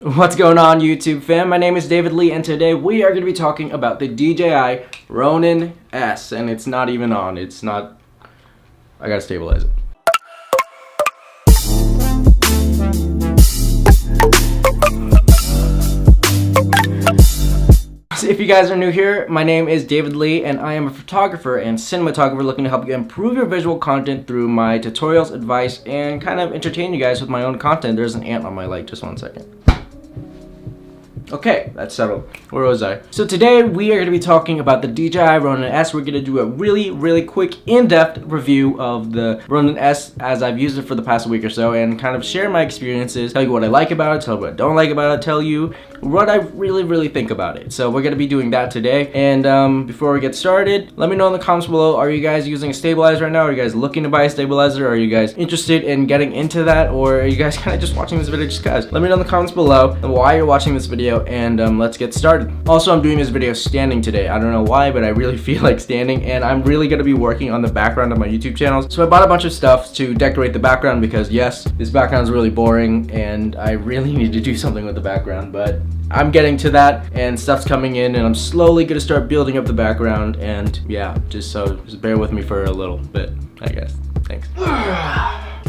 What's going on, YouTube fam? My name is David Lee, and today we are going to be talking about the DJI Ronin-S, and it's not even on. It's not... I gotta stabilize it. So if you guys are new here, my name is David Lee, and I am a photographer and cinematographer looking to help you improve your visual content through my tutorials, advice, and kind of entertain you guys with my own content. There's an ant on my light, just one second. Okay, that's settled. Where was I? So today we are going to be talking about the DJI Ronin-S. We're going to do a really quick in-depth review of the Ronin-S as I've used it for the past week or so, and kind of share my experiences, tell you what I like about it, tell you what I don't like about it, tell you what I really think about it. So we're going to be doing that today. And before we get started, let me know in the comments below, are you guys using a stabilizer right now? Are you guys looking to buy a stabilizer? Are you guys interested in getting into that? Or are you guys kind of just watching this video just cause? Let me know in the comments below why you're watching this video, and let's get started. Also, I'm doing this video standing today. I don't know why, but I really feel like standing, and I'm really going to be working on the background of my YouTube channels. So I bought a bunch of stuff to decorate the background because yes, this background is really boring and I really need to do something with the background, but I'm getting to that and stuff's coming in, and I'm slowly going to start building up the background, and yeah, just bear with me for a little bit, I guess. Thanks.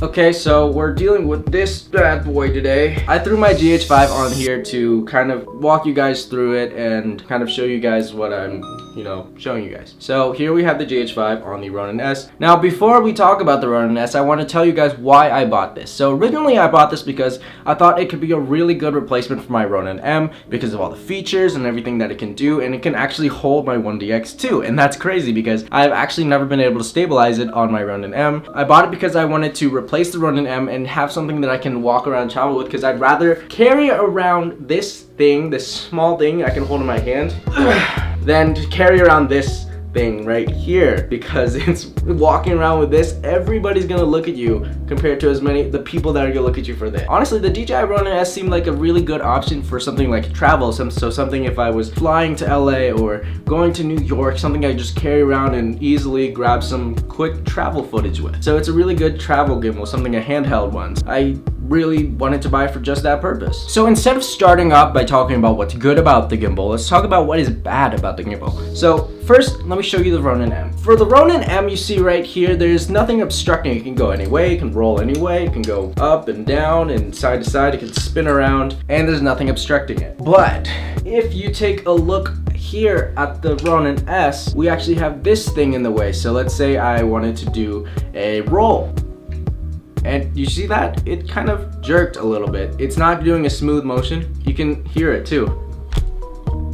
Okay, so we're dealing with this bad boy today. I threw my GH5 on here to kind of walk you guys through it and kind of show you guys what I'm, showing you guys. So here we have the GH5 on the Ronin-S. Now, before we talk about the Ronin-S, I want to tell you guys why I bought this. So originally I bought this because I thought it could be a really good replacement for my Ronin-M because of all the features and everything that it can do, and it can actually hold my 1DX too. And that's crazy because I've actually never been able to stabilize it on my Ronin-M. I bought it because I wanted to replace the Ronin-M and have something that I can walk around and travel with, because I'd rather carry around this thing, this small thing I can hold in my hand, than to carry around this thing right here, because it's walking around with this, everybody's gonna look at you compared to the people that are gonna look at you for this. Honestly, the DJI Ronin-S seemed like a really good option for something like travel, so something if I was flying to LA or going to New York, something I just carry around and easily grab some quick travel footage with. So it's a really good travel gimbal, something a handheld one. I really wanted to buy for just that purpose. So instead of starting off by talking about what's good about the gimbal, let's talk about what is bad about the gimbal. So first, let me show you the Ronin-M. For the Ronin-M, you see right here, there's nothing obstructing. It can go any way, it can roll any way, it can go up and down and side to side, it can spin around, and there's nothing obstructing it. But if you take a look here at the Ronin-S, we actually have this thing in the way. So let's say I wanted to do a roll. And you see that? It kind of jerked a little bit. It's not doing a smooth motion. You can hear it too.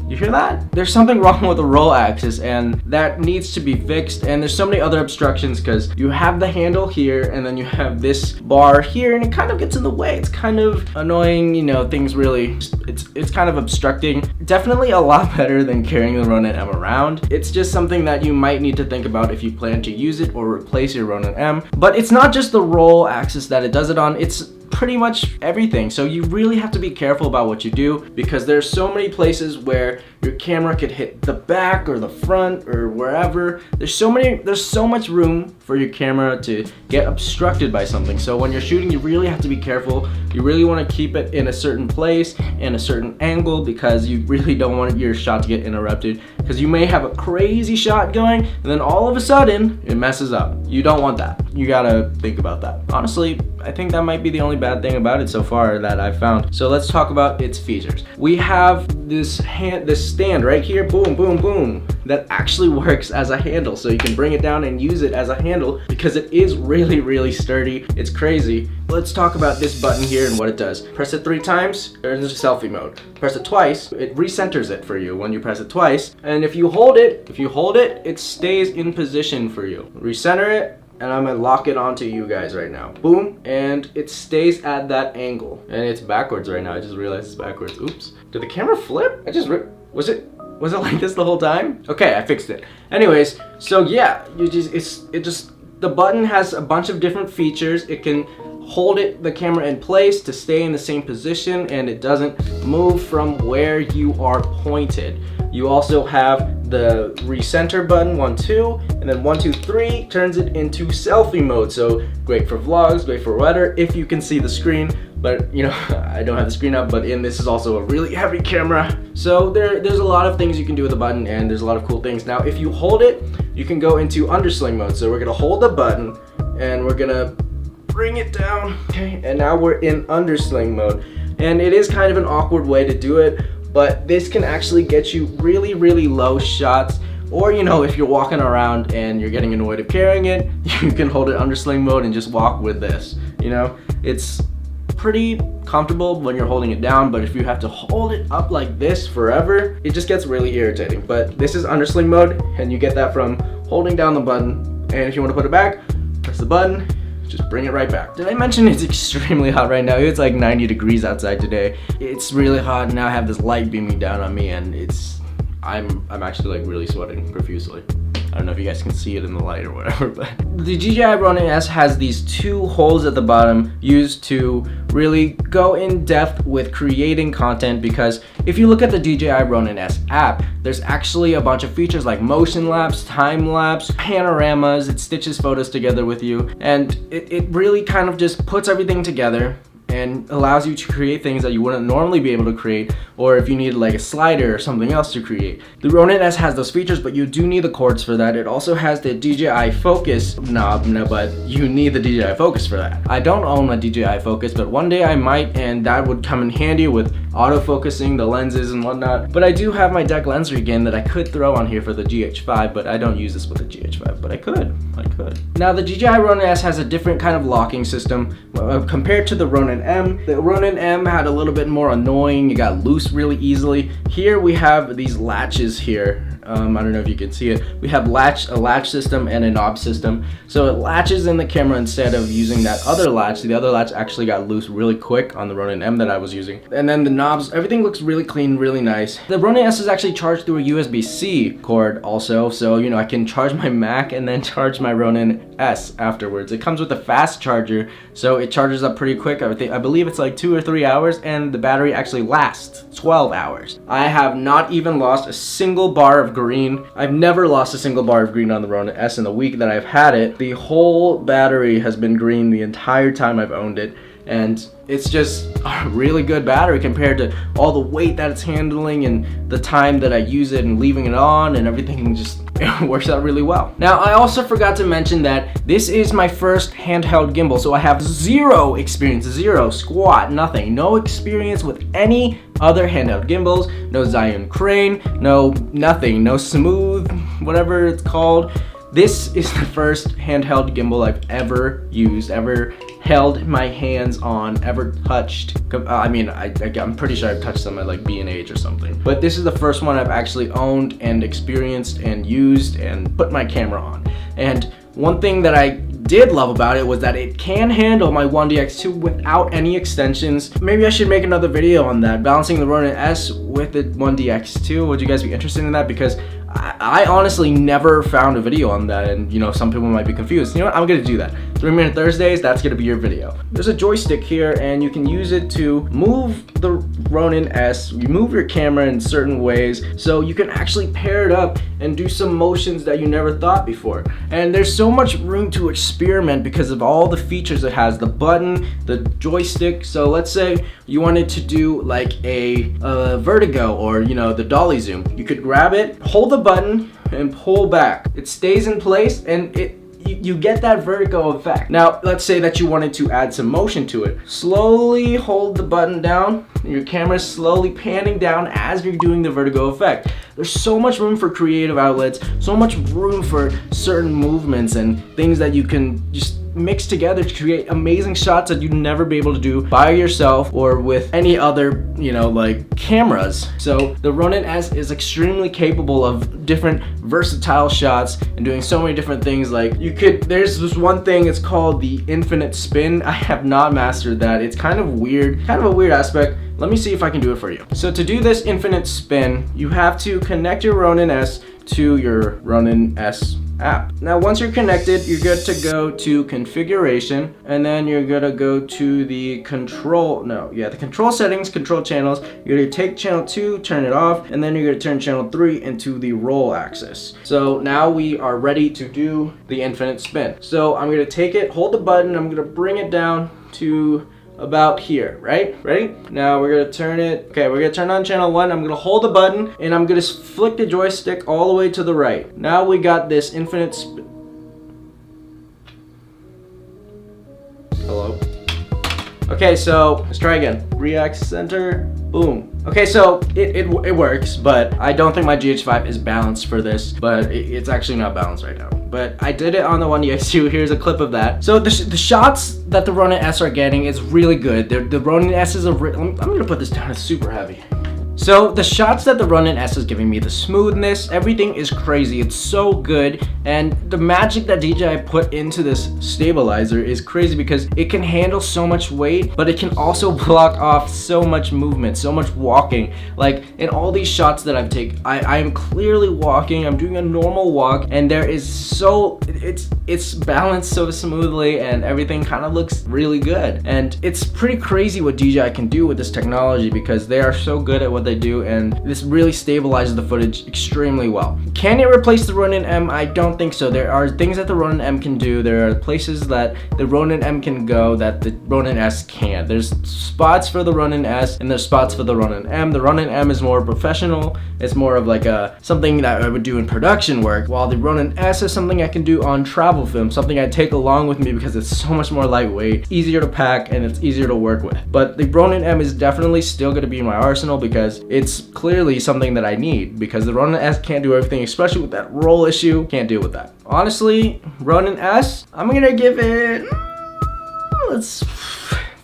You hear that? There's something wrong with the roll axis, and that needs to be fixed. And there's so many other obstructions because you have the handle here and then you have this bar here, and it kind of gets in the way. It's kind of annoying, things really, it's kind of obstructing. Definitely a lot better than carrying the Ronin-M around. It's just something that you might need to think about if you plan to use it or replace your Ronin-M. But it's not just the roll axis that it does it on, it's pretty much everything. So you really have to be careful about what you do, because there's so many places where your camera could hit the back or the front or wherever. There's so much room for your camera to get obstructed by something. So when you're shooting, you really have to be careful. You really want to keep it in a certain place and a certain angle, because you really don't want your shot to get interrupted, because you may have a crazy shot going and then all of a sudden it messes up. You don't want that. You gotta think about that. Honestly, I think that might be the only bad thing about it so far that I've found. So let's talk about its features. We have this stand right here, boom, boom, boom, that actually works as a handle. So you can bring it down and use it as a handle because it is really sturdy. It's crazy. Let's talk about this button here and what it does. Press it 3 times, it turns into selfie mode. Press it twice, it recenters it for you when you press it twice. And if you hold it, it stays in position for you. Recenter it, and I'm gonna lock it onto you guys right now. Boom, and it stays at that angle. And it's backwards right now. I just realized it's backwards. Oops. Did the camera flip? Was it like this the whole time? Okay, I fixed it. Anyways, so yeah, the button has a bunch of different features. It can hold the camera in place to stay in the same position, and it doesn't move from where you are pointed. You also have the recenter button, 1, 2, and then 1, 2, 3 turns it into selfie mode. So great for vlogs, great for weather if you can see the screen. but you know, I don't have the screen up, but this is also a really heavy camera. So there's a lot of things you can do with the button, and there's a lot of cool things. Now, if you hold it, you can go into undersling mode. So we're gonna hold the button, and we're gonna bring it down, okay? And now we're in undersling mode. And it is kind of an awkward way to do it, but this can actually get you really, really low shots. Or, you know, if you're walking around and you're getting annoyed of carrying it, you can hold it undersling mode and just walk with this. You know, it's pretty comfortable when you're holding it down, but if you have to hold it up like this forever, it just gets really irritating. But this is undersling mode, and you get that from holding down the button. And if you want to put it back, press the button, just bring it right back. Did I mention it's extremely hot right now? It's like 90 degrees outside today. It's really hot, and now I have this light beaming down on me, and I'm actually like really sweating profusely. I don't know if you guys can see it in the light or whatever, but the DJI Ronin-S has these 2 holes at the bottom used to really go in depth with creating content, because if you look at the DJI Ronin-S app, there's actually a bunch of features like motion lapse, time lapse, panoramas. It stitches photos together with you, and it really kind of just puts everything together and allows you to create things that you wouldn't normally be able to create, or if you need like a slider or something else to create. The Ronin-S has those features, but you do need the cords for that. It also has the DJI focus knob, but you need the DJI focus for that. I don't own a DJI focus, but one day I might, and that would come in handy with autofocusing, the lenses and whatnot. But I do have my deck lens again that I could throw on here for the GH5, but I don't use this with the GH5, but I could. Now the DJI Ronin-S has a different kind of locking system compared to the Ronin-M. The Ronin-M had a little bit more annoying. It got loose really easily. Here we have these latches here. I don't know if you can see it. We have a latch system and a knob system. So it latches in the camera instead of using that other latch. The other latch actually got loose really quick on the Ronin-M that I was using. And then the knobs, everything looks really clean, really nice. The Ronin-S is actually charged through a USB-C cord also. So, you know, I can charge my Mac and then charge my Ronin-S afterwards. It comes with a fast charger, so it charges up pretty quick. I believe it's like 2 or 3 hours, and the battery actually lasts 12 hours. I have not even lost a single bar of green. I've never lost a single bar of green on the Ronin-S in the week that I've had it. The whole battery has been green the entire time I've owned it, and it's just a really good battery compared to all the weight that it's handling and the time that I use it and leaving it on, and everything just it works out really well. Now, I also forgot to mention that this is my first handheld gimbal, so I have zero experience, zero, squat, nothing, no experience with any other handheld gimbals, no Zion crane, no nothing, no smooth, whatever it's called. This is the first handheld gimbal I've ever used, ever held my hands on, ever touched. I mean, I'm pretty sure I've touched them at like B&H or something. But this is the first one I've actually owned and experienced and used and put my camera on. And one thing that I did love about it was that it can handle my 1DX2 without any extensions. Maybe I should make another video on that, balancing the Ronin-S with the 1DX2. Would you guys be interested in that? Because I honestly never found a video on that, and you know, some people might be confused. You know what, I'm gonna do that. 3-minute Thursdays, that's gonna be your video. There's a joystick here, and you can use it to move the Ronin-S. You move your camera in certain ways, so you can actually pair it up and do some motions that you never thought before. And there's so much room to experiment because of all the features it has, the button, the joystick. So let's say you wanted to do like a vertigo, or you know, the dolly zoom. You could grab it, hold the button, and pull back. It stays in place, and you get that vertigo effect. Now, let's say that you wanted to add some motion to it. Slowly hold the button down, and your camera's slowly panning down as you're doing the vertigo effect. There's so much room for creative outlets, so much room for certain movements and things that you can just mix together to create amazing shots that you'd never be able to do by yourself or with any other, you know, like cameras. So the Ronin-S is extremely capable of different versatile shots and doing so many different things. Like there's this one thing, it's called the infinite spin. I have not mastered that. It's kind of weird, kind of a weird aspect. Let me see if I can do it for you. So to do this infinite spin, you have to connect your Ronin-S to your Ronin-S app. Now, once you're connected, you're good to go to configuration, and then you're gonna go to the the control settings, control channels. You're gonna take channel 2, turn it off, and then you're gonna turn channel 3 into the roll axis. So now we are ready to do the infinite spin. So I'm gonna take it, hold the button, I'm gonna bring it down to about here, right? Ready? Now we're gonna turn it. Okay, we're gonna turn on channel 1. I'm gonna hold the button and I'm gonna flick the joystick all the way to the right. Now we got this infinite Hello? Okay, so let's try again. React center, boom. Okay, so it works, but I don't think my GH5 is balanced for this, but it's actually not balanced right now. But I did it on the One DX2. Here's a clip of that. So the shots that the Ronin-S are getting is really good. The Ronin-S is I'm gonna put this down, it's super heavy. So the shots that the Ronin-S is giving me, the smoothness, everything is crazy. It's so good, and the magic that DJI put into this stabilizer is crazy because it can handle so much weight, but it can also block off so much movement, so much walking. Like in all these shots that I've taken, I am clearly walking. I'm doing a normal walk, and there is it's balanced so smoothly, and everything kind of looks really good. And it's pretty crazy what DJI can do with this technology because they are so good at what they do, and this really stabilizes the footage extremely well. Can it replace the Ronin-M? I don't think so. There are things that the Ronin-M can do. There are places that the Ronin-M can go that the Ronin-S can't. There's spots for the Ronin-S and there's spots for the Ronin-M. The Ronin-M is more professional. It's more of like something that I would do in production work, while the Ronin-S is something I can do on travel film, something I take along with me because it's so much more lightweight, easier to pack, and it's easier to work with. But the Ronin-M is definitely still going to be in my arsenal because it's clearly something that I need, because the Ronin-S can't do everything, especially with that roll issue. Can't deal with that. Honestly, Ronin-S, I'm gonna give it, let's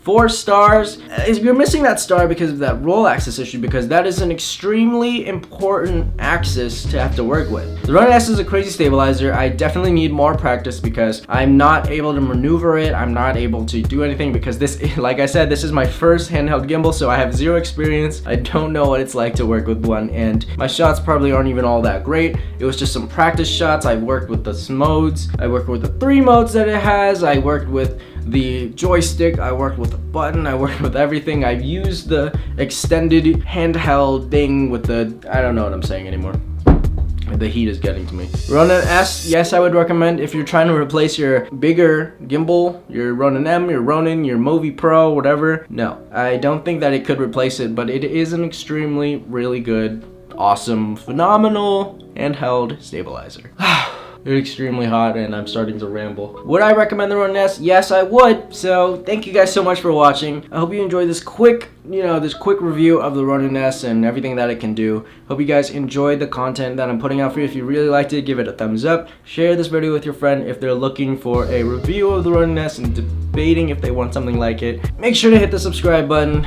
4 stars. You're missing that star because of that roll axis issue, because that is an extremely important axis to have to work with. The Ronin-S is a crazy stabilizer. I definitely need more practice because I'm not able to maneuver it. I'm not able to do anything because this, like I said, this is my first handheld gimbal, so I have 0 experience. I don't know what it's like to work with one, and my shots probably aren't even all that great. It was just some practice shots. I worked with the modes. I worked with the 3 modes that it has. I worked with the joystick, I worked with the button, I worked with everything. I've used the extended handheld thing with the, I don't know what I'm saying anymore. The heat is getting to me. Ronin-S, yes, I would recommend if you're trying to replace your bigger gimbal, your Ronin-M, your Ronin, your Movi Pro, whatever. No, I don't think that it could replace it, but it is an extremely, really good, awesome, phenomenal handheld stabilizer. It's extremely hot and I'm starting to ramble. Would I recommend the Ronin-S? Yes, I would. So thank you guys so much for watching. I hope you enjoyed this quick, this quick review of the Ronin-S and everything that it can do. Hope you guys enjoyed the content that I'm putting out for you. If you really liked it, give it a thumbs up. Share this video with your friend if they're looking for a review of the Ronin-S and debating if they want something like it. Make sure to hit the subscribe button.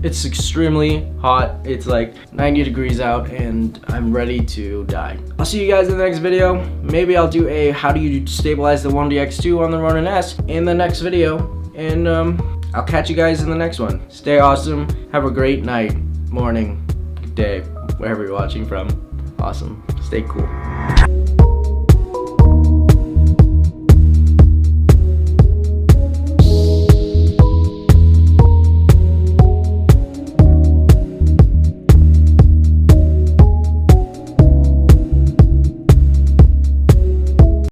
It's extremely hot. It's like 90 degrees out and I'm ready to die. I'll see you guys in the next video. Maybe I'll do a how do you stabilize the One DX2 on the Ronin-S in the next video. And I'll catch you guys in the next one. Stay awesome. Have a great night, morning, day, wherever you're watching from. Awesome. Stay cool.